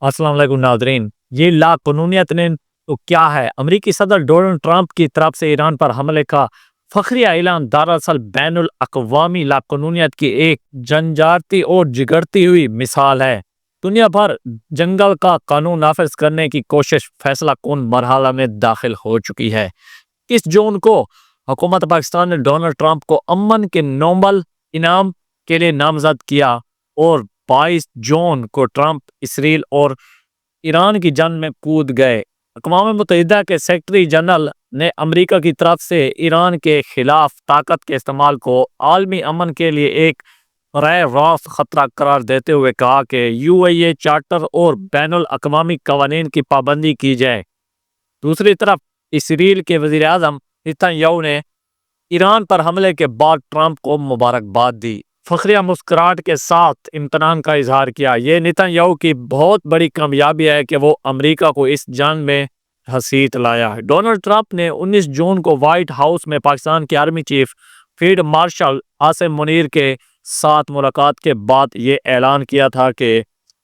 अस्सलाम वालेकुम नादरीन। ये लाक़ानूनियत ने तो क्या है? अमरीकी सदर डोनाल्ड ट्रंप की तरफ से ईरान पर हमले का फ़ख्रिया ऐलान दरअसल बैनुल अक़वामी लाक़ानूनियत की एक झंझारती और जिगरती हुई मिसाल है। दुनिया भर जंगल का कानून नाफिज करने की कोशिश फैसला कौन मरहला में दाखिल हो चुकी है। 21 जून को हुकूमत पाकिस्तान ने डोनाल्ड ट्रंप को अमन के नोबल इनाम के लिए नामजद किया और 22 जून को ट्रंप इसराइल और ईरान की जंग में कूद गए। अक़वाम मुत्तहिदा के सेक्रेटरी जनरल ने अमेरिका की तरफ से ईरान के खिलाफ ताकत के इस्तेमाल को आलमी अमन के लिए एक बराह रास्त खतरा करार देते हुए कहा कि यूएई चार्टर और बैनुल अक़वामी कवानीन की पाबंदी की जाए। दूसरी तरफ इसराइल के वज़ीर आज़म नेतन्याहू ने ईरान पर हमले के बाद ट्रंप को मुबारकबाद दी। फ़ख्रिया मुस्कुराहट के साथ इम्तनान का इजहार किया। ये नेतन्याहू की बहुत बड़ी कामयाबी है कि वो अमेरिका को इस जंग में हसीत लाया है। डोनाल्ड ट्रंप ने 19 जून को व्हाइट हाउस में पाकिस्तान के army chief field marshal Asim Munir के साथ मुलाकात के बाद ये ऐलान किया था कि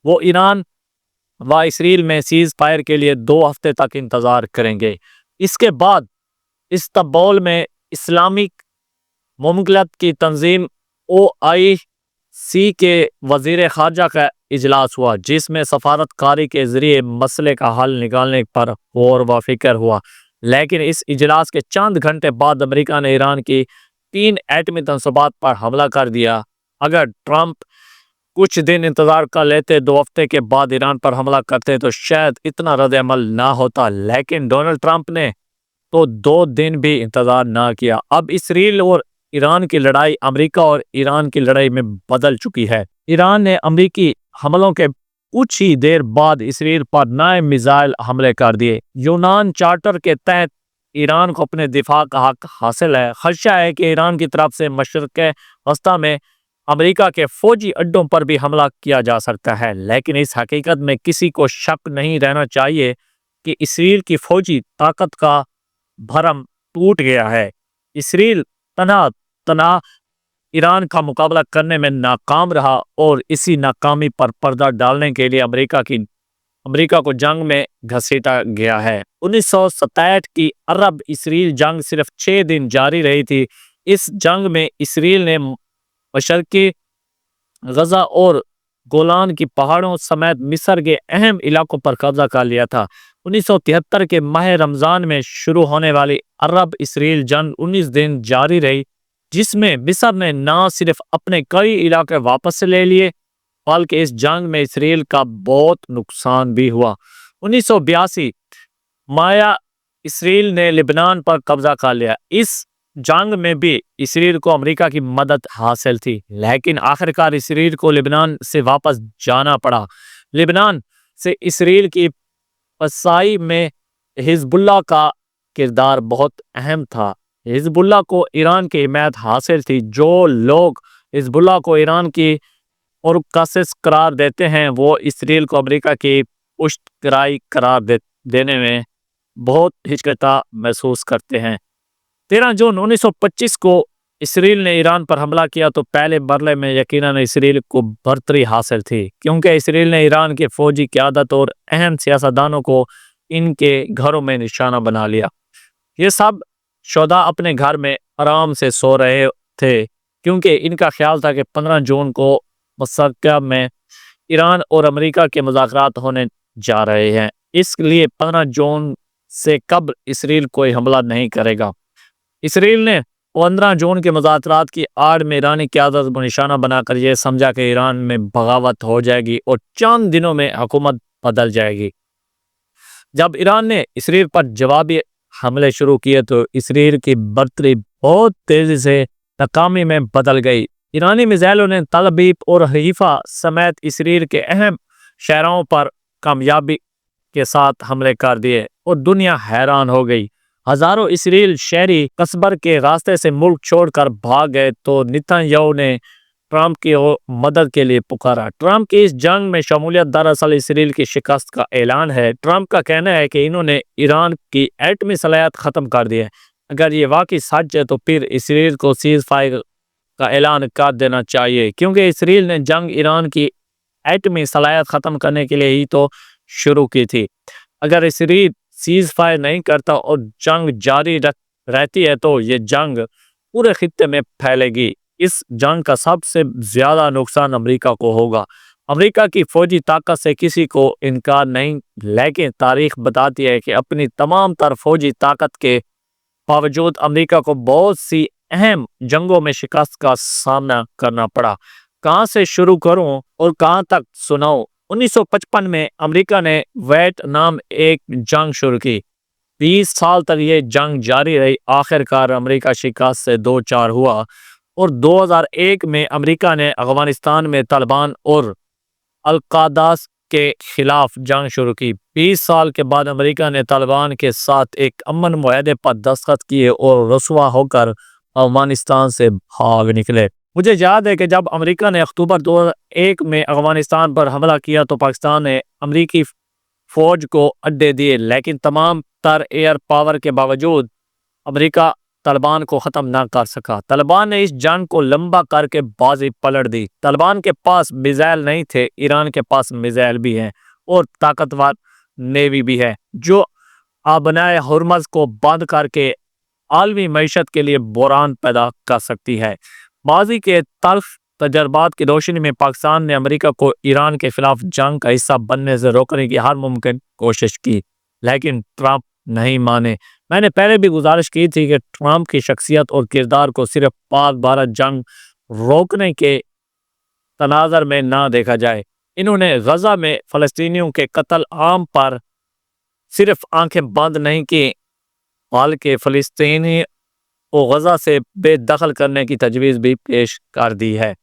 वो ईरान व इसराइल में सीज़ फायर के लिए 2 हफ्ते तक इंतज़ार करेंगे। इसके बाद इस्तांबुल में इस्लामिक मुमकिनत की तंजीम OIC के वजीर खारजा का इजलास हुआ, जिसमें सफारतकारी के जरिए मसले का हल निकालने पर गौर व फिक्र हुआ। लेकिन इस इजलास के चंद घंटे बाद अमेरिका ने ईरान की 3 एटमी तंसूबात पर हमला कर दिया। अगर ट्रंप कुछ दिन इंतजार कर लेते, 2 हफ्ते के बाद ईरान पर हमला करते, तो शायद इतना रद्द अमल ना होता। लेकिन डोनाल्ड ट्रंप ने तो 2 दिन भी इंतजार ना किया। अब इसराइल और ईरान की लड़ाई अमेरिका और ईरान की लड़ाई में बदल चुकी है। ईरान ने अमेरिकी हमलों के कुछ ही देर बाद इसराइल पर नए मिसाइल हमले कर दिए। यूनान चार्टर के तहत ईरान को अपने दिफा का हक हासिल है। खदशा है कि ईरान की तरफ से मशरिक़ वस्ता में अमेरिका के फौजी अड्डों पर भी हमला किया जा सकता है। लेकिन इस हकीकत में किसी को शक नहीं रहना चाहिए कि इसराइल की फौजी ताकत का भरम टूट गया है। इसराइल तना ईरान का मुकाबला करने में नाकाम रहा और इसी नाकामी पर पर्दा डालने के लिए अमेरिका को जंग में घसीटा गया है। 1967 की अरब इसराइल जंग सिर्फ 6 दिन जारी रही थी। इस जंग में इसराइल ने मशरकी गजा और गोलान की पहाड़ों समेत मिस्र के अहम इलाकों पर कब्जा कर लिया था। 1973 के माह रमज़ान में शुरू होने वाली अरब इसराइल जंग 19 दिन जारी रही, जिसमें मिस्र ने न सिर्फ अपने कई इलाके वापस ले लिए, बल्कि इस जंग में इसराइल का बहुत नुकसान भी हुआ। 1982 माया इसराइल ने लिबनान पर कब्जा कर लिया। इस जंग में भी इसराइल को अमेरिका की मदद हासिल थी, लेकिन आखिरकार इसराइल को लिबनान से वापस जाना पड़ा। लिबनान से इसराइल की पसाई में हिजबुल्लाह का किरदार बहुत अहम था। हिजबुल्लाह को ईरान की हिमायत हासिल थी। जो लोग हिजबुल्लाह को ईरान की और कासिस करार देते हैं, वो इसराइल को अमेरिका की पुष्टकराई करार देने में बहुत हिचकिचा महसूस करते हैं। 13 जून 1925 को इसराइल ने ईरान पर हमला किया तो पहले मरले में यकीनन इसराइल को बढ़तरी हासिल थी, क्योंकि इसराइल ने ईरान के फौजी क़यादत और अहम सियासतदानों को इनके घरों में निशाना बना लिया। ये सब शोधा अपने घर में आराम से सो रहे थे, क्योंकि इनका ख्याल था कि 15 जून को मस्कट में ईरान और अमेरिका के मुज़ाकरात होने जा रहे हैं। इसलिए 15 जून से कब्ल इसराइल कोई हमला नहीं करेगा। इसराइल ने 15 जून के मुज़ाकरात की आड़ में ईरानी क़यादत को निशाना बनाकर यह समझा कि ईरान में बगावत हो जाएगी और चंद दिनों में हुकूमत बदल जाएगी। जब ईरान ने इसराइल पर जवाबी हमले शुरू किए तो इसराइल की बढ़तरी बहुत तेजी से नाकामी में बदल गई। ईरानी मिसाइलों ने तल अबीब और हईफा समेत इसराइल के अहम शहरों पर कामयाबी के साथ हमले कर दिए और दुनिया हैरान हो गई। हजारों इसराइल शहरी कस्बर के रास्ते से मुल्क छोड़कर भाग गए तो नेतन्याहू ने ट्रंप की मदद के लिए पुकारा। ट्रंप की इस जंग में शमूलियत दरअसल इसराइल की शिकस्त का ऐलान है। ट्रंप का कहना है कि इन्होंने ईरान की एटमी सलाहियत ख़त्म कर दी है। अगर ये वाकई सच है तो फिर इसराइल को सीज़ फायर का ऐलान कर देना चाहिए, क्योंकि इसराइल ने जंग ईरान की ایٹمی صلاحیت ختم کرنے کے لیے ہی تو شروع کی تھی۔ اگر اسرائیل سیز فائر نہیں کرتا اور جنگ جاری رہتی ہے تو یہ جنگ پورے خطے میں پھیلے گی۔ اس جنگ کا سب سے زیادہ نقصان امریکہ کو ہوگا۔ امریکہ کی فوجی طاقت سے کسی کو انکار نہیں، لیکن تاریخ بتاتی ہے کہ اپنی تمام تر فوجی طاقت کے باوجود امریکہ کو بہت سی اہم جنگوں میں شکست کا سامنا کرنا پڑا۔ کہاں سے شروع کروں اور کہاں تک سناؤں؟ 1955 میں امریکہ نے ویتنام ایک جنگ شروع کی۔ 20 سال تک یہ جنگ جاری رہی۔ آخر کار امریکہ شکست سے دوچار ہوا اور 2001 میں امریکہ نے افغانستان میں طالبان اور القاعدہ کے خلاف جنگ شروع کی۔ 20 سال کے بعد امریکہ نے طالبان کے ساتھ ایک امن معاہدے پر دستخط کیے اور رسوا ہو کر افغانستان سے بھاگ نکلے۔ مجھے یاد ہے کہ جب امریکہ نے اکتوبر 2001 میں افغانستان پر حملہ کیا تو پاکستان نے امریکی فوج کو اڈے دیے، لیکن تمام تر ایئر پاور کے باوجود امریکہ طالبان کو ختم نہ کر سکا۔ طالبان نے اس جنگ کو لمبا کر کے بازی پلٹ دی۔ طالبان کے پاس میزائل نہیں تھے، ایران کے پاس میزائل بھی ہیں اور طاقتور نیوی بھی ہے جو آبنائے ہرمز کو بند کر کے عالمی معیشت کے لیے بحران پیدا کر سکتی ہے۔ ماضی کے تلخ تجربات کی روشنی میں پاکستان نے امریکہ کو ایران کے خلاف جنگ کا حصہ بننے سے روکنے کی ہر ممکن کوشش کی، لیکن ٹرمپ نہیں مانے۔ میں نے پہلے بھی گزارش کی تھی کہ ٹرمپ کی شخصیت اور کردار کو صرف پاک بھارت جنگ روکنے کے تناظر میں نہ دیکھا جائے۔ انہوں نے غزہ میں فلسطینیوں کے قتل عام پر صرف آنکھیں بند نہیں کی، بلکہ فلسطینی کو غزہ سے بے دخل کرنے کی تجویز بھی پیش کر دی ہے۔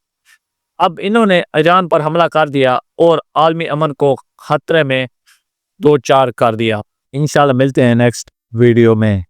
اب انہوں نے ایران پر حملہ کر دیا اور عالمی امن کو خطرے میں دوچار کر دیا۔ انشاءاللہ ملتے ہیں نیکسٹ ویڈیو میں۔